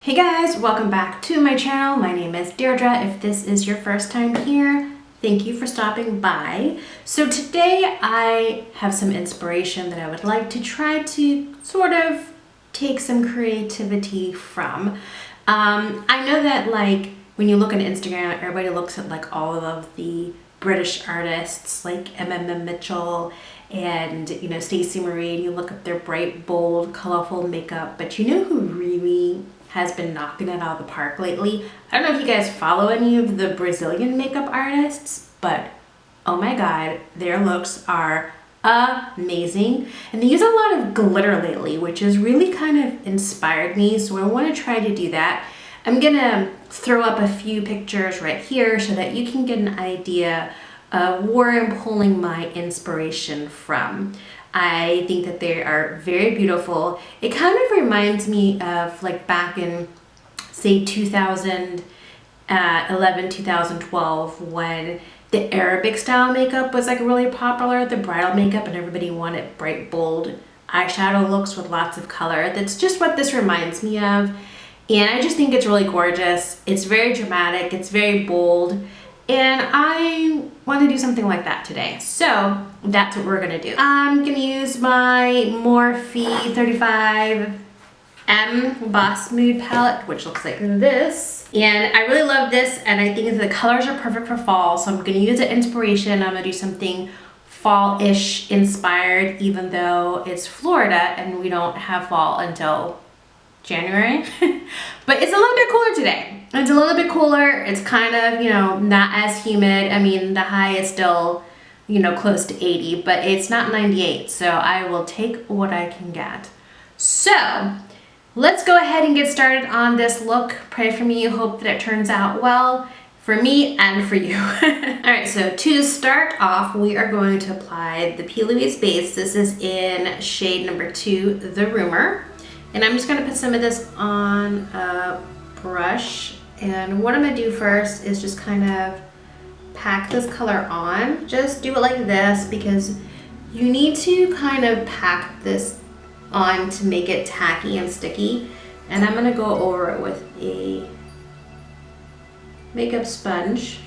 Hey guys, welcome back to my channel. My name is Deirdre. If this is your first time here, thank you for stopping by. So today I have some inspiration that I would like to try to sort of take some creativity from. I know that like when you look on Instagram, everybody looks at like all of the British artists like M.M. Mitchell and Stacey Marie, and you look at their bright, bold, colorful makeup, but you know who really has been knocking it out of the park lately? I don't know if you guys follow any of the Brazilian makeup artists, but oh my god, their looks are amazing. And they use a lot of glitter lately, which has really kind of inspired me, so I want to try to do that. I'm gonna throw up a few pictures right here so that you can get an idea of where I'm pulling my inspiration from. I think that they are very beautiful. It kind of reminds me of like back in say 2011, 2012 when the Arabic style makeup was like really popular, the bridal makeup, and everybody wanted bright, bold eyeshadow looks with lots of color. That's just what this reminds me of. And I just think it's really gorgeous. It's very dramatic, it's very bold. And I want to do something like that today. So that's what we're gonna do. I'm gonna use my Morphe 35M Boss Mood palette, which looks like this. And I really love this, and I think the colors are perfect for fall, so I'm gonna use the inspiration. I'm gonna do something fall-ish inspired, even though it's Florida and we don't have fall until January. But it's a little bit cooler today. It's a little bit cooler. It's kind of, not as humid. I mean, the high is still, close to 80, but it's not 98. So I will take what I can get. So let's go ahead and get started on this look. Pray for me. Hope that it turns out well for me and for you. All right, so to start off, we are going to apply the P. Louise base. This is in shade number 2, The Rumor. And I'm just gonna put some of this on a brush. And what I'm gonna do first is just kind of pack this color on. Just do it like this because you need to kind of pack this on to make it tacky and sticky. And I'm gonna go over it with a makeup sponge.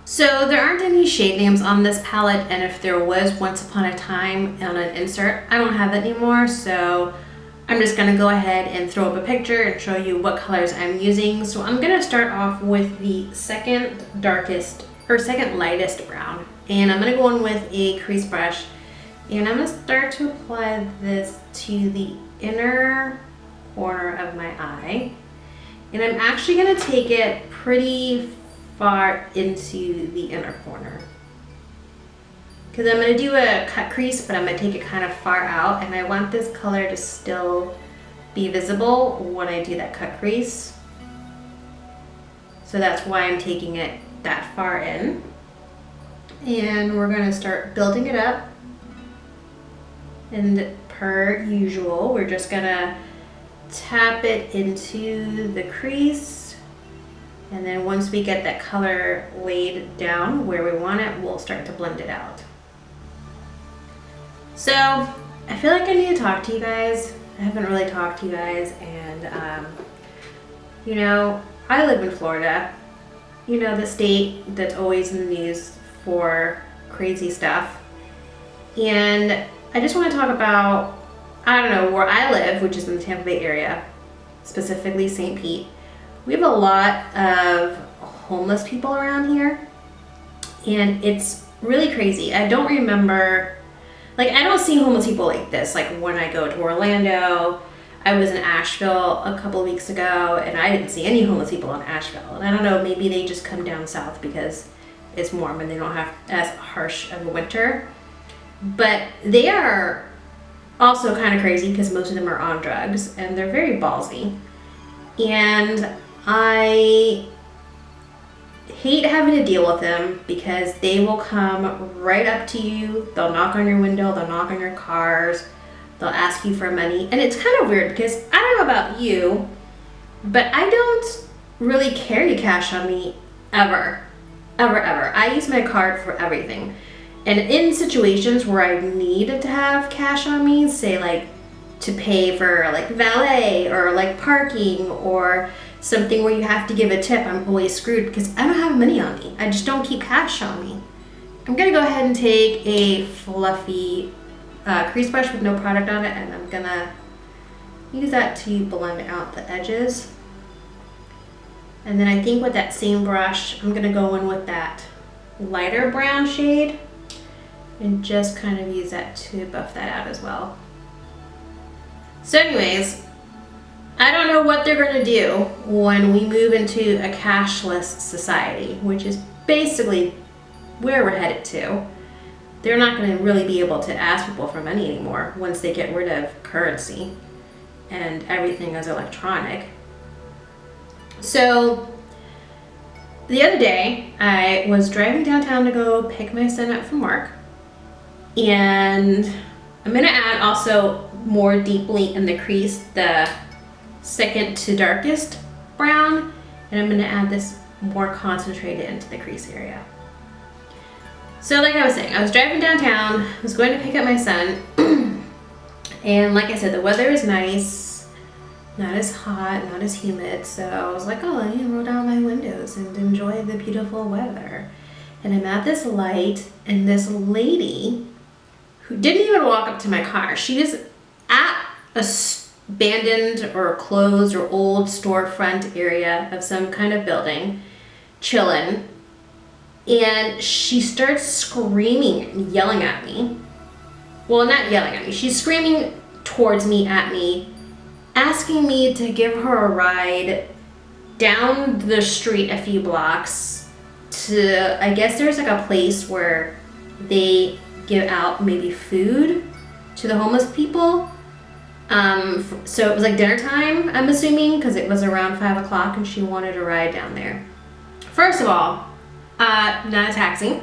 So there aren't any shade names on this palette, and if there was once upon a time on an insert, I don't have it anymore, so I'm just gonna go ahead and throw up a picture and show you what colors I'm using. So I'm gonna start off with the second lightest brown. And I'm gonna go in with a crease brush, and I'm gonna start to apply this to the inner corner of my eye. And I'm actually gonna take it pretty far into the inner corner, because I'm going to do a cut crease, but I'm going to take it kind of far out, and I want this color to still be visible when I do that cut crease. So that's why I'm taking it that far in. And we're going to start building it up. And per usual, we're just going to tap it into the crease. And then once we get that color laid down where we want it, we'll start to blend it out. So I feel like I need to talk to you guys. I haven't really talked to you guys, and I live in Florida, the state that's always in the news for crazy stuff. And I just want to talk about, where I live, which is in the Tampa Bay area, specifically St. Pete. We have a lot of homeless people around here, and it's really crazy. I don't remember, I don't see homeless people like this. Like when I go to Orlando, I was in Asheville a couple of weeks ago, and I didn't see any homeless people in Asheville. And I don't know, maybe they just come down south because it's warm and they don't have as harsh of a winter. But they are also kind of crazy because most of them are on drugs, and they're very ballsy. And I hate having to deal with them because they will come right up to you. They'll knock on your window, they'll knock on your cars, they'll ask you for money. And it's kind of weird because I don't know about you, but I don't really carry cash on me ever. I use my card for everything. And in situations where I need to have cash on me, say like to pay for like valet or like parking or something where you have to give a tip, I'm always screwed because I don't have money on me. I just don't keep cash on me. I'm gonna go ahead and take a fluffy crease brush with no product on it, and I'm gonna use that to blend out the edges. And then I think with that same brush, I'm gonna go in with that lighter brown shade and just kind of use that to buff that out as well. So anyways, I don't know what they're gonna do when we move into a cashless society, which is basically where we're headed to. They're not gonna really be able to ask people for money anymore once they get rid of currency and everything is electronic. So the other day, I was driving downtown to go pick my son up from work, and I'm gonna add also more deeply in the crease the second to darkest brown, and I'm gonna add this more concentrated into the crease area. So like I was saying, I was driving downtown, I was going to pick up my son, and like I said, the weather is nice, not as hot, not as humid, so I was like, oh, let me roll down my windows and enjoy the beautiful weather. And I'm at this light, and this lady who didn't even walk up to my car, she was at a abandoned or closed or old storefront area of some kind of building, chilling, and she starts screaming and yelling at me. Well, not yelling at me, she's screaming towards me, at me, asking me to give her a ride down the street a few blocks to, I guess there's like a place where they give out maybe food to the homeless people. So it was like dinner time, I'm assuming, because it was around 5 o'clock and she wanted a ride down there. First of all, not a taxi.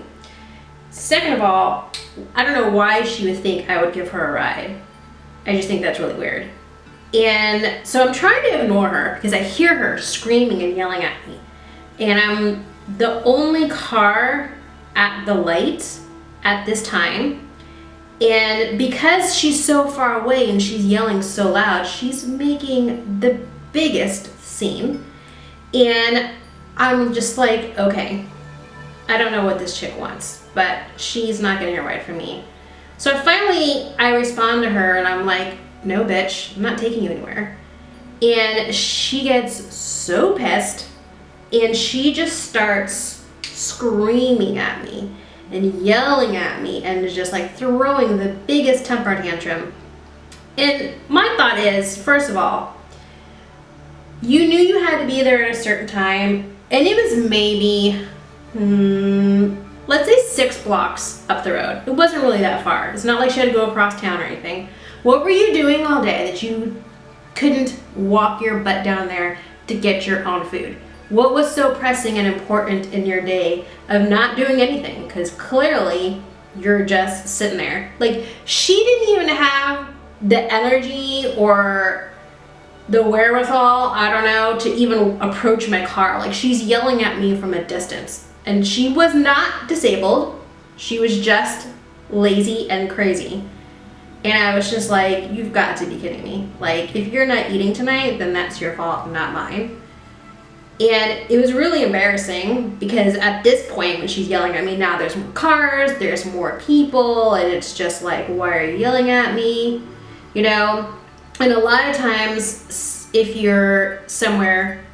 Second of all, I don't know why she would think I would give her a ride. I just think that's really weird. And so I'm trying to ignore her because I hear her screaming and yelling at me. And I'm the only car at the light at this time. And because she's so far away and she's yelling so loud, she's making the biggest scene. And I'm just like, okay, I don't know what this chick wants, but she's not getting a ride from me. So finally, I respond to her and I'm like, no bitch, I'm not taking you anywhere. And she gets so pissed and she just starts screaming at me and yelling at me and just like throwing the biggest temper tantrum. And my thought is, first of all, you knew you had to be there at a certain time, and it was maybe, let's say 6 blocks up the road. It wasn't really that far. It's not like she had to go across town or anything. What were you doing all day that you couldn't walk your butt down there to get your own food? What was so pressing and important in your day of not doing anything? Because clearly you're just sitting there. Like, she didn't even have the energy or the wherewithal, I don't know, to even approach my car. Like, she's yelling at me from a distance. And she was not disabled. She was just lazy and crazy. And I was just like, you've got to be kidding me. Like, if you're not eating tonight, then that's your fault, not mine. And it was really embarrassing because at this point when she's yelling at me, now there's more cars, there's more people, and it's just like, why are you yelling at me? You know? And a lot of times, if you're somewhere,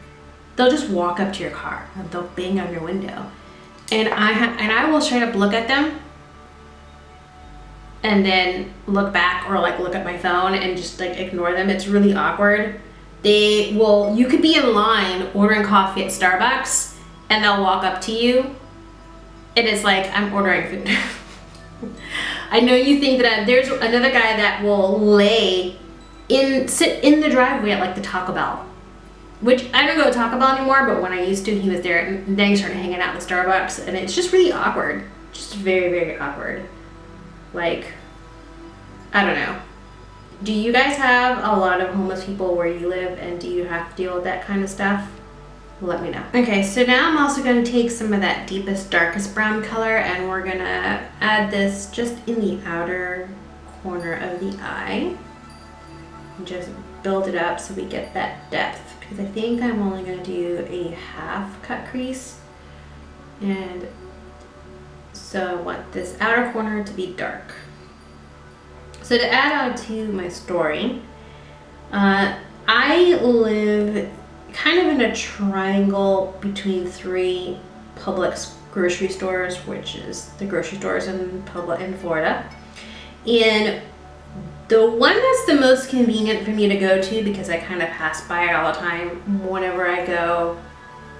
they'll just walk up to your car and they'll bang on your window. And I will straight up look at them and then look back or like look at my phone and just like ignore them. It's really awkward. You could be in line ordering coffee at Starbucks and they'll walk up to you and it's like, I'm ordering food. I know you think that there's another guy that will sit in the driveway at like the Taco Bell, which I don't go to Taco Bell anymore, but when I used to, he was there, and then he started hanging out with Starbucks, and it's just really awkward. Just very, very awkward. Like, I don't know. Do you guys have a lot of homeless people where you live, and do you have to deal with that kind of stuff? Let me know. Okay, so now I'm also going to take some of that deepest, darkest brown color, and we're going to add this just in the outer corner of the eye. and just build it up so we get that depth, because I think I'm only going to do a half cut crease, and so I want this outer corner to be dark. So to add on to my story, I live kind of in a triangle between 3 Publix grocery stores, which is the grocery stores in Florida. And the one that's the most convenient for me to go to, because I kind of pass by it all the time whenever I go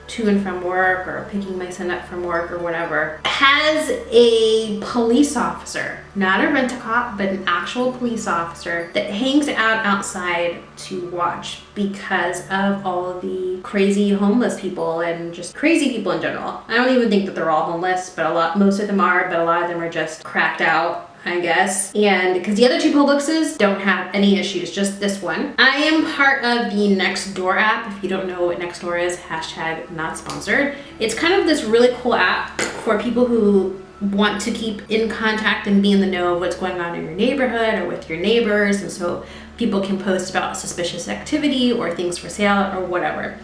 to and from work or picking my son up from work or whatever, has a police officer, not a rent-a-cop, but an actual police officer that hangs out outside to watch because of all of the crazy homeless people and just crazy people in general. I don't even think that they're all homeless, but most of them are, but a lot of them are just cracked out, I guess. And because the other 2 Publixes don't have any issues, just this one. I am part of the Nextdoor app. If you don't know what Nextdoor is, hashtag not sponsored. It's kind of this really cool app for people who want to keep in contact and be in the know of what's going on in your neighborhood or with your neighbors. And so people can post about suspicious activity or things for sale or whatever.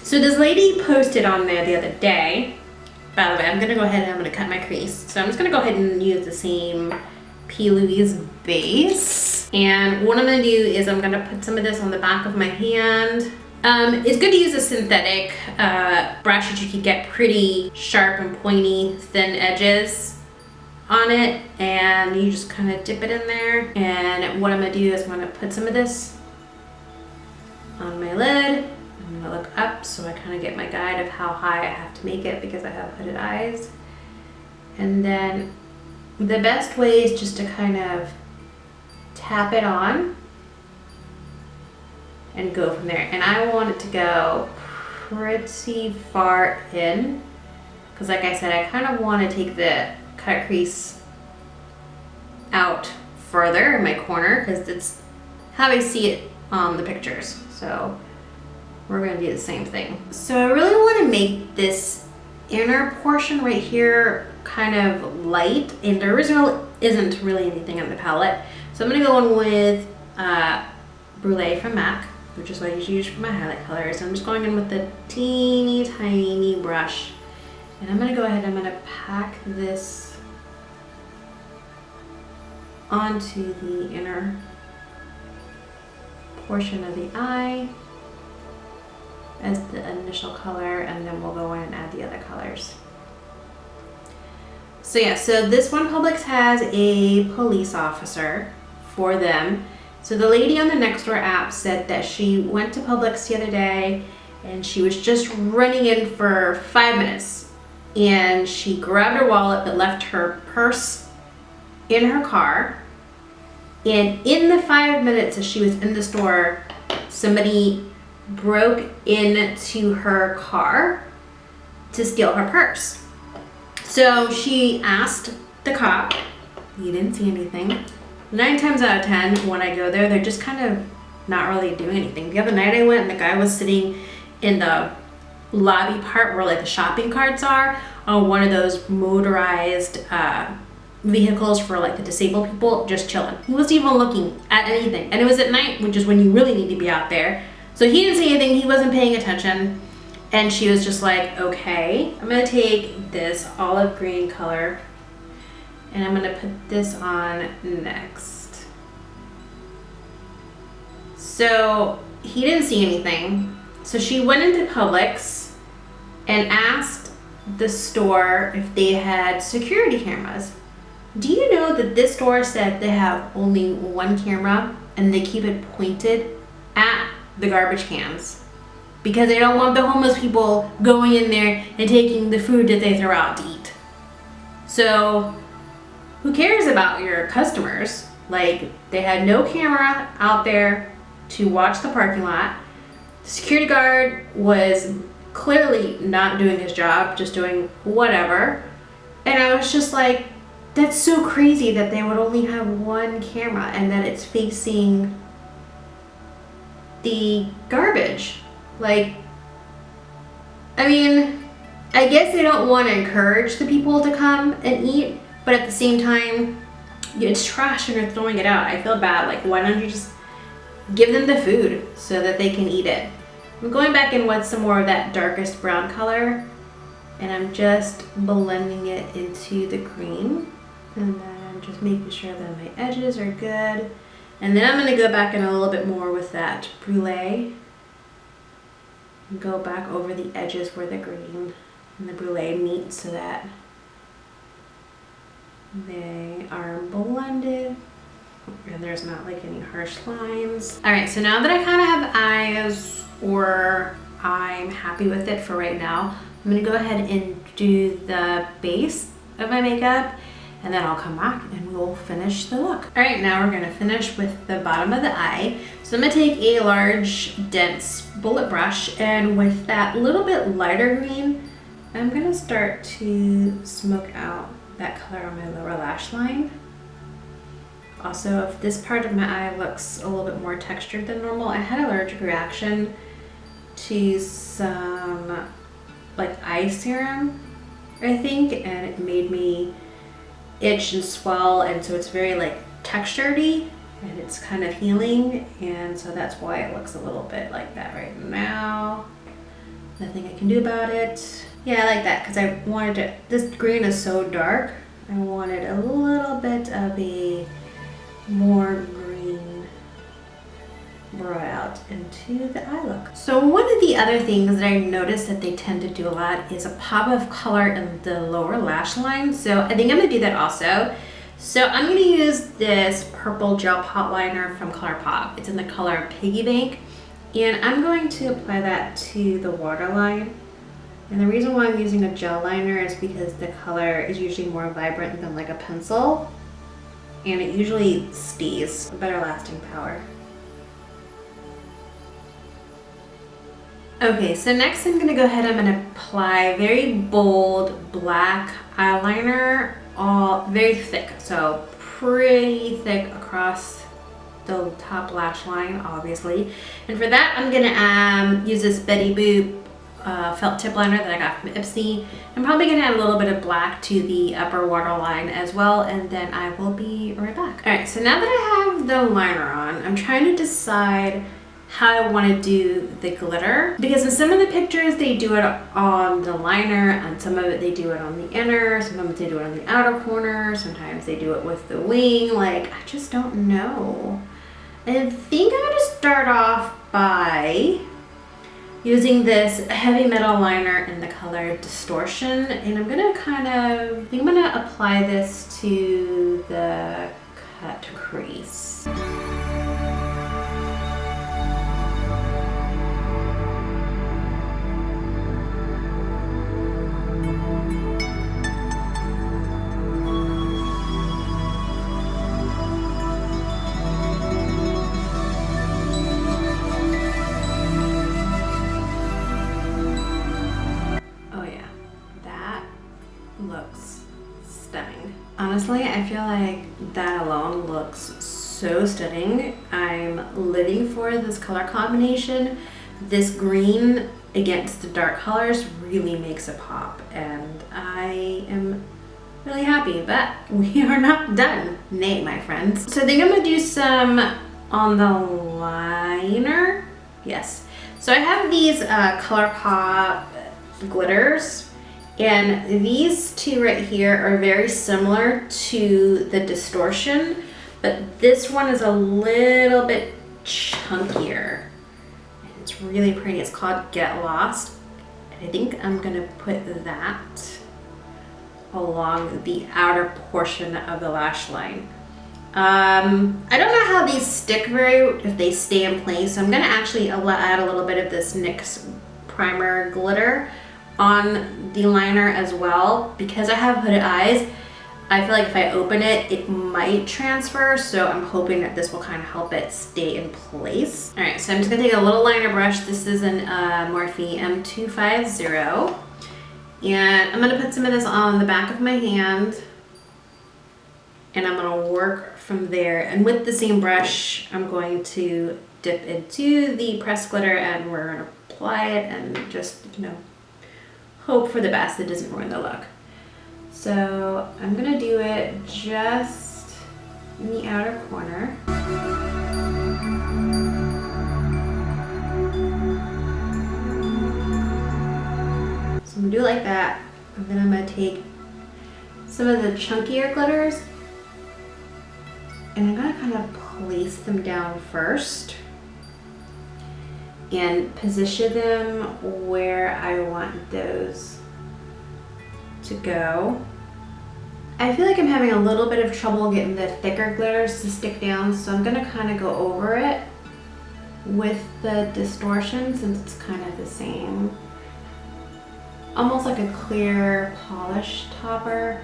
So this lady posted on there the other day. By the way, I'm gonna go ahead and I'm gonna cut my crease. So I'm just gonna go ahead and use the same P. Louise base. And what I'm gonna do is I'm gonna put some of this on the back of my hand. It's good to use a synthetic brush that you can get pretty sharp and pointy, thin edges on it. And you just kind of dip it in there. And what I'm gonna do is I'm gonna put some of this on my lid. I'm gonna look up so I kind of get my guide of how high I have to make it because I have hooded eyes. And then the best way is just to kind of tap it on and go from there. And I want it to go pretty far in because, like I said, I kind of want to take the cut crease out further in my corner because it's how I see it on the pictures. So we're going to do the same thing. So I really want to make this inner portion right here kind of light, and there isn't really anything on the palette. So I'm going to go in with Brulee from MAC, which is what I usually use for my highlight colors. I'm just going in with the teeny tiny brush, and I'm going to go ahead and I'm going to pack this onto the inner portion of the eye as the initial color, and then we'll go in and add the other colors. So yeah, so this one Publix has a police officer for them. So the lady on the Nextdoor app said that she went to Publix the other day and she was just running in for 5 minutes, and she grabbed her wallet but left her purse in her car. And in the 5 minutes that she was in the store, somebody broke into her car to steal her purse. So she asked the cop. He didn't see anything. 9 times out of 10 when I go there, they're just kind of not really doing anything. The other night I went and the guy was sitting in the lobby part where like the shopping carts are on one of those motorized vehicles for like the disabled people, just chilling. He wasn't even looking at anything. And it was at night, which is when you really need to be out there. So he didn't see anything, he wasn't paying attention. And she was just like, okay, I'm gonna take this olive green color and I'm gonna put this on next. So he didn't see anything. So she went into Publix and asked the store if they had security cameras. Do you know that this store said they have only one camera and they keep it pointed at the garbage cans because they don't want the homeless people going in there and taking the food that they throw out to eat. So who cares about your customers? Like, they had no camera out there to watch the parking lot. The security guard was clearly not doing his job, just doing whatever. And I was just like, that's so crazy that they would only have one camera and that it's facing the garbage. Like, I mean, I guess they don't want to encourage the people to come and eat, but at the same time, it's trash and you're throwing it out. I feel bad. Like, why don't you just give them the food so that they can eat it. I'm going back in with some more of that darkest brown color, and I'm just blending it into the green, and then just making sure that my edges are good. And then I'm gonna go back in a little bit more with that brulee and go back over the edges where the green and the brulee meet so that they are blended and there's not like any harsh lines. All right, so now that I kind of have eyes, or I'm happy with it for right now, I'm gonna go ahead and do the base of my makeup, and then I'll come back and we'll finish the look. All right, now we're gonna finish with the bottom of the eye. So I'm gonna take a large, dense bullet brush, and with that little bit lighter green, I'm gonna start to smoke out that color on my lower lash line. Also, if this part of my eye looks a little bit more textured than normal, I had an allergic reaction to some like eye serum, I think, and it made me itch and swell, and so it's very like textured-y, and it's kind of healing, and so that's why it looks a little bit like that right now. Nothing I can do about it. Yeah, I like that because I wanted to, this green is so dark, I wanted a little bit of a more green brought out into the eye look. So one of the other things that I noticed that they tend to do a lot is a pop of color in the lower lash line. So I think I'm gonna do that also. So I'm gonna use this purple gel pot liner from ColourPop. It's in the color Piggy Bank. And I'm going to apply that to the waterline. And the reason why I'm using a gel liner is because the color is usually more vibrant than like a pencil. And it usually stays, a better lasting power. Okay, so next I'm gonna go ahead, I'm gonna apply very bold black eyeliner, all very thick, so pretty thick across the top lash line, obviously. And for that, I'm gonna use this Betty Boop felt tip liner that I got from Ipsy. I'm probably gonna add a little bit of black to the upper waterline as well, and then I will be right back. All right, so now that I have the liner on, I'm trying to decide how I want to do the glitter, because in some of the pictures they do it on the liner, and some of it they do it on the inner, sometimes they do it on the outer corner, sometimes they do it with the wing. Like, I just don't know. I think I'm gonna start off by using this heavy metal liner in the color Distortion, and I'm gonna I think I'm gonna apply this to the cut crease. Honestly, I feel like that alone looks so stunning. I'm living for this color combination. This green against the dark colors really makes it pop, and I am really happy, but we are not done. Nay, my friends. So I think I'm gonna do some on the liner. Yes. So I have these ColourPop glitters. And these two right here are very similar to the Distortion, but this one is a little bit chunkier. And it's really pretty. It's called Get Lost. And I think I'm gonna put that along the outer portion of the lash line. I don't know how these stick if they stay in place, so I'm gonna actually add a little bit of this NYX primer glitter on the liner as well. Because I have hooded eyes, I feel like if I open it, it might transfer, so I'm hoping that this will kind of help it stay in place. All right, so I'm just gonna take a little liner brush. This is an Morphe M250, and I'm gonna put some of this on the back of my hand, and I'm gonna work from there. And with the same brush, I'm going to dip into the pressed glitter, and we're gonna apply it and just, you know, hope for the best. It doesn't ruin the look. So I'm gonna do it just in the outer corner. gonna do it like that. And then I'm gonna take some of the chunkier glitters and I'm gonna kind of place them down first and position them where I want those to go. I feel like I'm having a little bit of trouble getting the thicker glitters to stick down, so I'm gonna kind of go over it with the distortion since it's kind of the same. Almost like a clear polish topper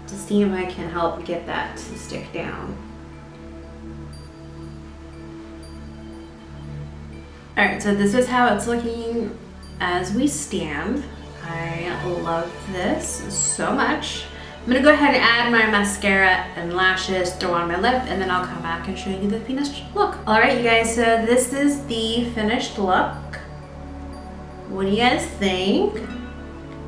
to see if I can help get that to stick down. All right, so this is how it's looking as we stand. I love this so much. I'm gonna go ahead and add my mascara and lashes, throw on my lip, and then I'll come back and show you the finished look. All right, you guys, so this is the finished look. What do you guys think?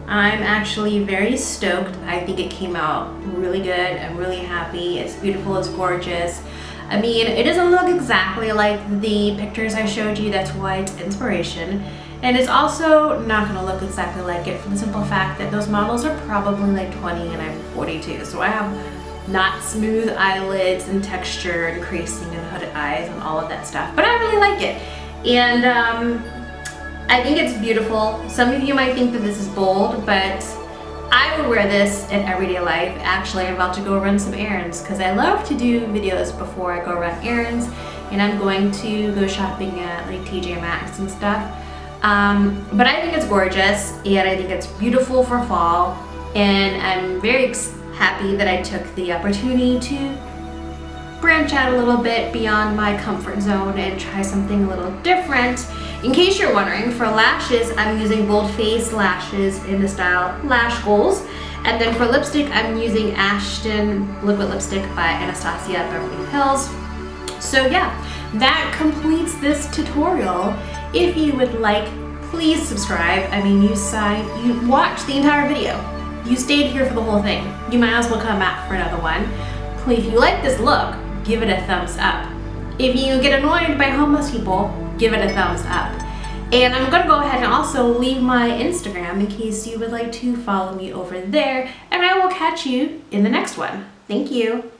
I'm actually very stoked. I think it came out really good. I'm really happy. It's beautiful, it's gorgeous. I mean, it doesn't look exactly like the pictures I showed you, that's why it's inspiration. And it's also not gonna look exactly like it for the simple fact that those models are probably like 20 and I'm 42. So I have not smooth eyelids and texture and creasing and hooded eyes and all of that stuff, but I really like it. And I think it's beautiful. Some of you might think that this is bold, but I would wear this in everyday life. Actually, I'm about to go run some errands because I love to do videos before I go run errands, and I'm going to go shopping at like TJ Maxx and stuff. But I think it's gorgeous and I think it's beautiful for fall, and I'm very happy that I took the opportunity to branch out a little bit beyond my comfort zone and try something a little different. In case you're wondering, for lashes, I'm using Bold Face lashes in the style Lash Goals. And then for lipstick, I'm using Ashton Liquid Lipstick by Anastasia Beverly Hills. So yeah, that completes this tutorial. If you would like, please subscribe. I mean, you watched the entire video. You stayed here for the whole thing. You might as well come back for another one. If you like this look, give it a thumbs up. If you get annoyed by homeless people, give it a thumbs up. And I'm gonna go ahead and also leave my Instagram in case you would like to follow me over there, and I will catch you in the next one. Thank you.